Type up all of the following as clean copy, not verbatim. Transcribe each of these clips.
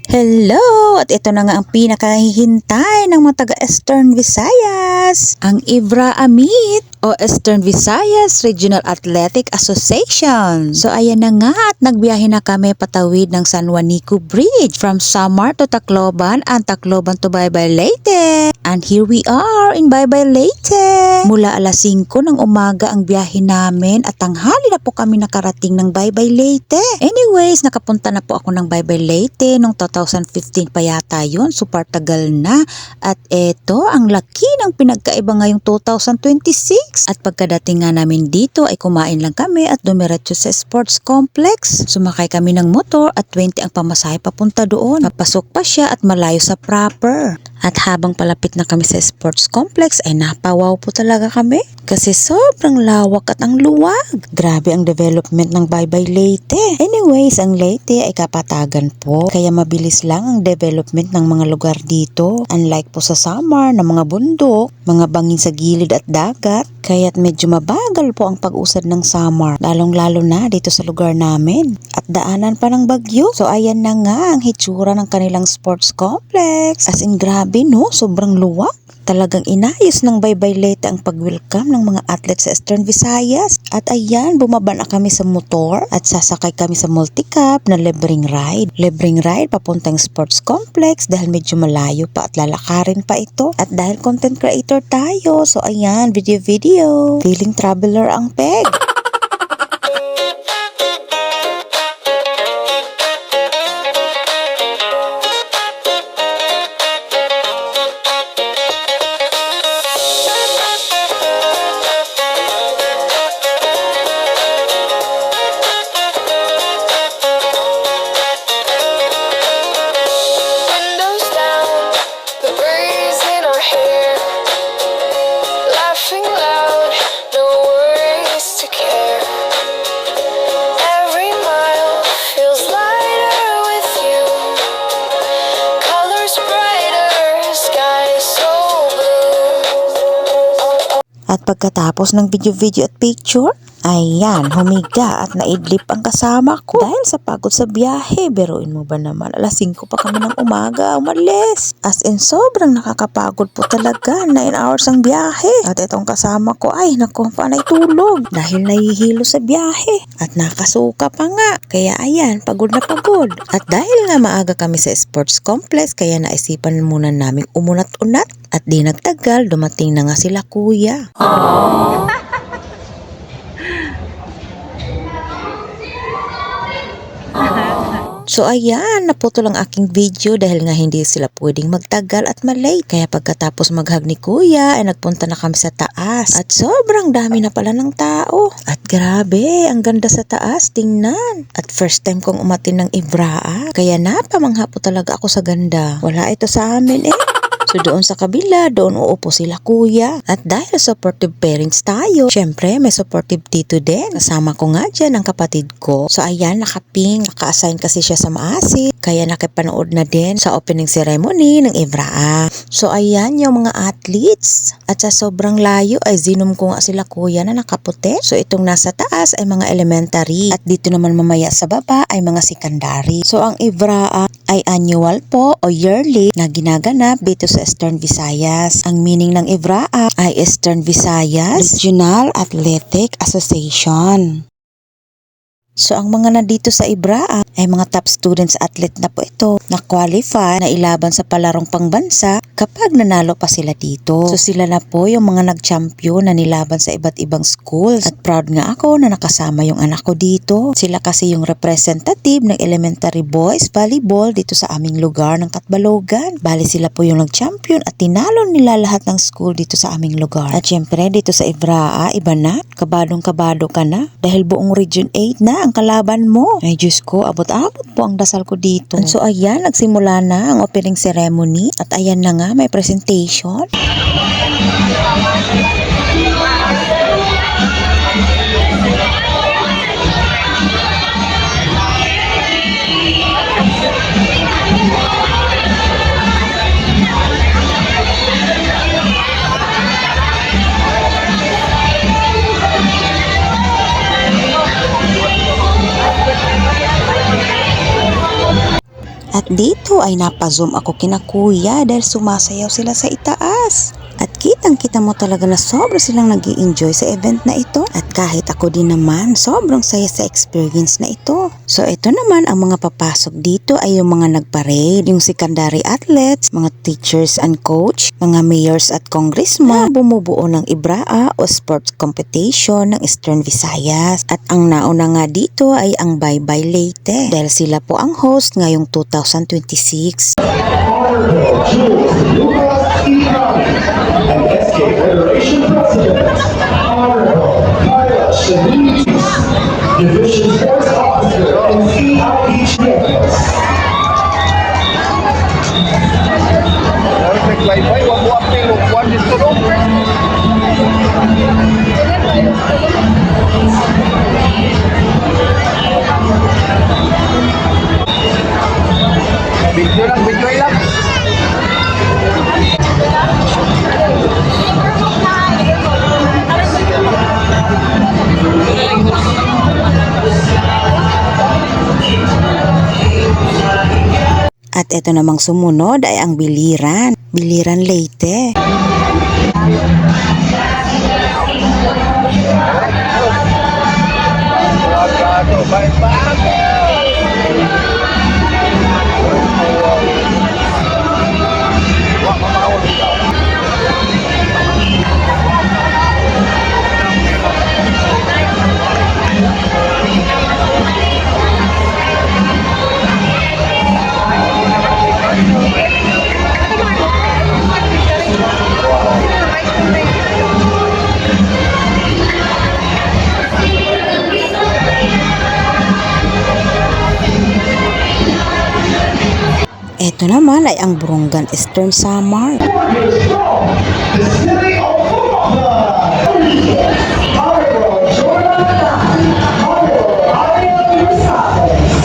Hello! At ito na nga ang pinakahihintay ng mga taga-Eastern Visayas, ang Ibra Amit o Eastern Visayas Regional Athletic Association. So ayan na nga at nagbiyahe na kami patawid ng San Juanico Bridge from Samar to Tacloban and Tacloban to Baybay Leyte. And here we are in Baybay Leyte. Mula alas 5 ng umaga ang biyahe namin at tanghali na po kami nakarating ng Baybay Leyte. Anyways, nakapunta na po ako ng Baybay Leyte noong 2015 pa yata yun. Super tagal na. At eto, ang laki ng pinagkaiba ngayong 2026. At pagkadating nga namin dito ay kumain lang kami at dumiretso sa sports complex. Sumakay kami ng motor at 20 ang pamasahe papunta doon. Papasok pa siya at malayo sa proper. At habang palapit na kami sa sports complex ay napawaw po talaga kami. Kasi sobrang lawak at ang luwag. Grabe ang development ng Baybay Leyte. Anyways, ang Leyte ay kapatagan po. Kaya mabilis lang ang development ng mga lugar dito. Unlike po sa Samar na mga bundok, mga bangin sa gilid at dagat. Kaya't medyo mabagal po ang pag-usad ng Samar. Lalong-lalo na dito sa lugar namin. At daanan pa ng bagyo. So ayan na nga ang hitsura ng kanilang sports complex. As in grabe no, sobrang luwag. Talagang inayos ng Baybay Leyte ang pag-welcome ng mga athletes sa Eastern Visayas. At ayan, bumaba na kami sa motor at sasakay kami sa multi-cab na libreng ride. Libreng ride papuntang sports complex dahil medyo malayo pa at lalakarin pa ito. At dahil content creator tayo, so ayan, video. Feeling traveler ang peg. At pagkatapos ng video at picture, ayan, humiga at naidlip ang kasama ko. Dahil sa pagod sa biyahe, biruin mo ba naman, alas 5 pa kami ng umaga, umalis. As in, sobrang nakakapagod po talaga, 9 hours ang biyahe. At itong kasama ko, ay naku, panay tulog. Dahil nahihilo sa biyahe. At nakasuka pa nga. Kaya ayan, pagod na pagod. At dahil nga maaga kami sa sports complex, kaya naisipan muna namin umunat-unat. At di nagtagal, dumating na nga sila kuya. Aww. So ayan, naputol ang aking video dahil nga hindi sila pwedeng magtagal at malate. Kaya pagkatapos maghag ni kuya ay nagpunta na kami sa taas. At sobrang dami na pala ng tao. At grabe, ang ganda sa taas, tingnan. At first time kong umatin ng Ibraa. Kaya napamangha po talaga ako sa ganda. Wala ito sa amin eh. So doon sa kabila, doon uupo sila kuya. At dahil supportive parents tayo, syempre may supportive tito din. Kasama ko nga dyan ang kapatid ko. So ayan, nakaping. Naka-assign kasi siya sa Maasik. Kaya nakipanood na din sa opening ceremony ng Ibraa. So ayan yung mga athletes. At sa sobrang layo ay zinom ko nga sila kuya na nakaputi. So itong nasa taas ay mga elementary. At dito naman mamaya sa baba ay mga secondary. So ang Ibraa ay annual po o yearly na ginaganap dito sa Eastern Visayas. Ang meaning ng Ibraa ay Eastern Visayas Regional Athletic Association. So ang mga nandito sa Ibraa ay mga top students athlete na po ito na qualify na ilaban sa palarong pangbansa kapag nanalo pa sila dito. So sila na po yung mga nag-champion na nilaban sa iba't ibang schools. At proud nga ako na nakasama yung anak ko dito. Sila kasi yung representative ng elementary boys volleyball dito sa aming lugar ng Catbalogan. Bali sila po yung nag-champion at tinalo nila lahat ng school dito sa aming lugar. At syempre dito sa Ibraa, iba na. Kabadong-kabado ka na dahil buong Region 8 na ang kalaban mo. Ay Diyos ko, abot-abot po ang dasal ko dito. So ayan, nagsimula na ang opening ceremony at ayan na nga, may presentation. At Dito ay napazoom ako kina kuya dahil sumasayaw sila sa itaas. At kitang-kita mo talaga na sobra silang nag-i-enjoy sa event na ito. At kahit ako din naman, sobrang saya sa experience na ito. So ito naman ang mga papasok dito ay yung mga nagparade, yung secondary athletes, mga teachers and coach, mga mayors at congressman na bumubuo ng IBRAA o sports competition ng Eastern Visayas. At ang nauna nga dito ay ang Bye Bye Leyte dahil sila po ang host ngayong 2026. Honorable Jules Lucas E. and SK Federation President, Honorable Kyla Shanice, Division Sports Officer and CIP Champions. Nag-bye-bye, wag mo apil, wag dito no? Video lang. At ito namang sumunod ay ang Biliran, Biliran Leyte. Ito naman ay ang Burungan Eastern Samar. Warriors from the city of Bulacan, Honorable Jordan Tan, Honorable Ariel Rosales.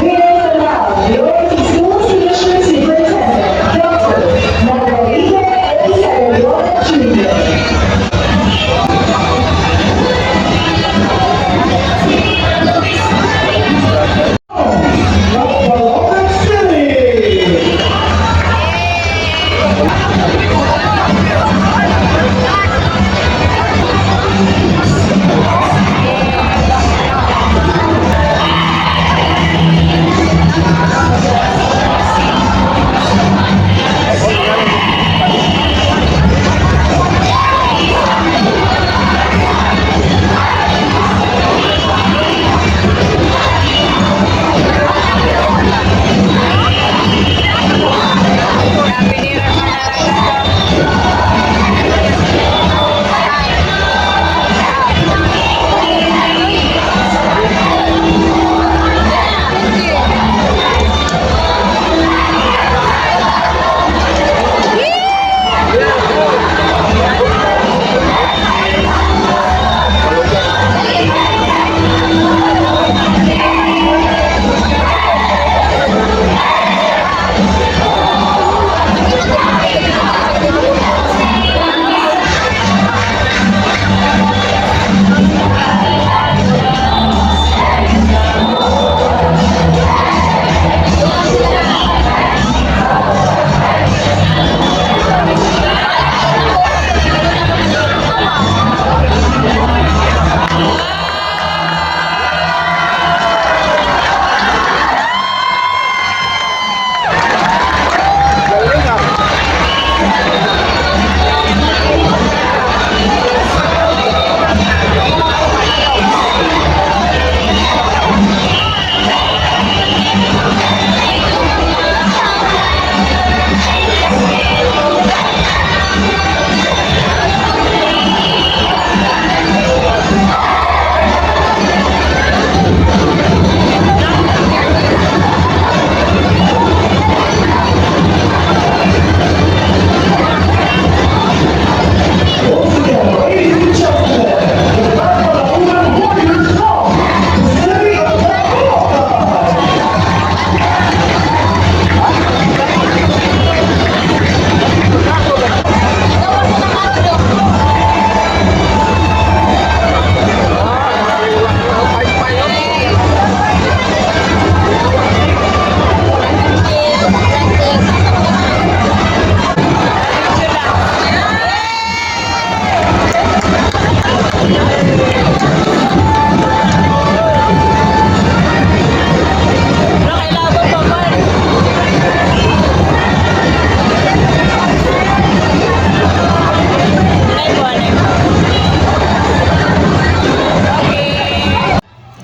Leaders around the Oasis School Tuition Superintendent, Dr. Margarita Eliseo Jr.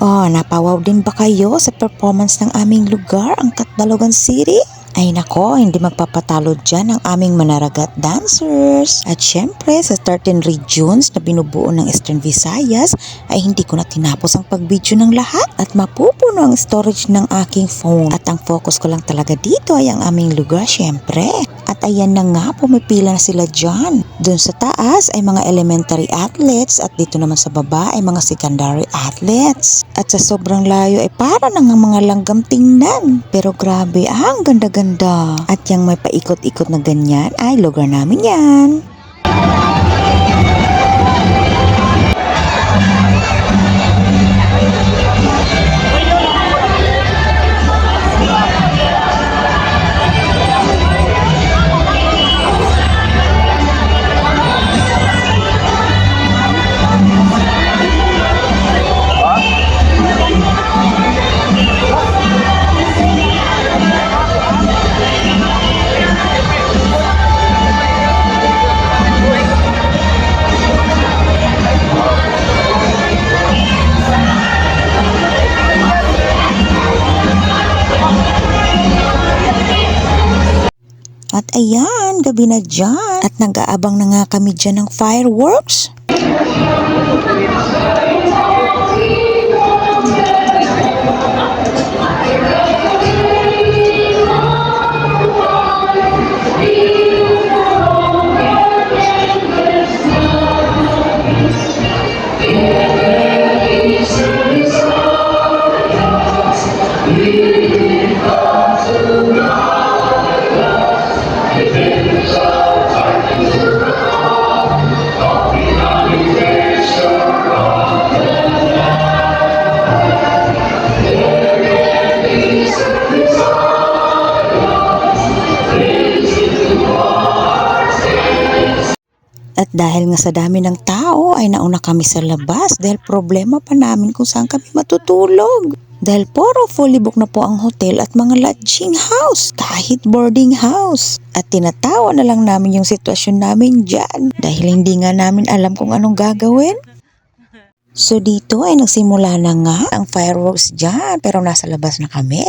Oh, napawaw din ba kayo sa performance ng aming lugar, ang Catbalogan City? Ay nako, hindi magpapatalo dyan ang aming manaragat dancers. At syempre, sa 13 regions na binubuo ng Eastern Visayas, ay hindi ko na tinapos ang pag-video ng lahat at mapupuno ang storage ng aking phone. At ang focus ko lang talaga dito ay ang aming lugar syempre. At ayan na nga, pumipila na sila dyan. Doon sa taas ay mga elementary athletes at dito naman sa baba ay mga secondary athletes. At sa sobrang layo ay para na nga mga langgam tingnan. Pero grabe, ang ganda-ganda. At yung may paikot-ikot na ganyan ay lugar namin yan. At ayan, gabi na dyan. At nag-aabang na nga kami dyan ng fireworks. At dahil nga sa dami ng tao ay nauna kami sa labas dahil problema pa namin kung saan kami matutulog. Dahil puro fully book na po ang hotel at mga lodging house, kahit boarding house. At tinatawa na lang namin yung sitwasyon namin dyan dahil hindi nga namin alam kung anong gagawin. So dito ay nagsimula na nga ang fireworks dyan pero nasa labas na kami.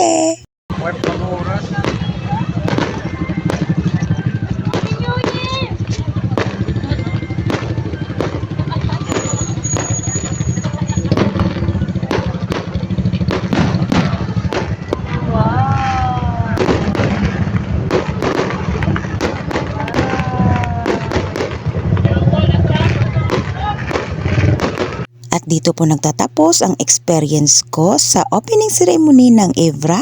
At dito po nagtatapos ang experience ko sa opening ceremony ng Evra.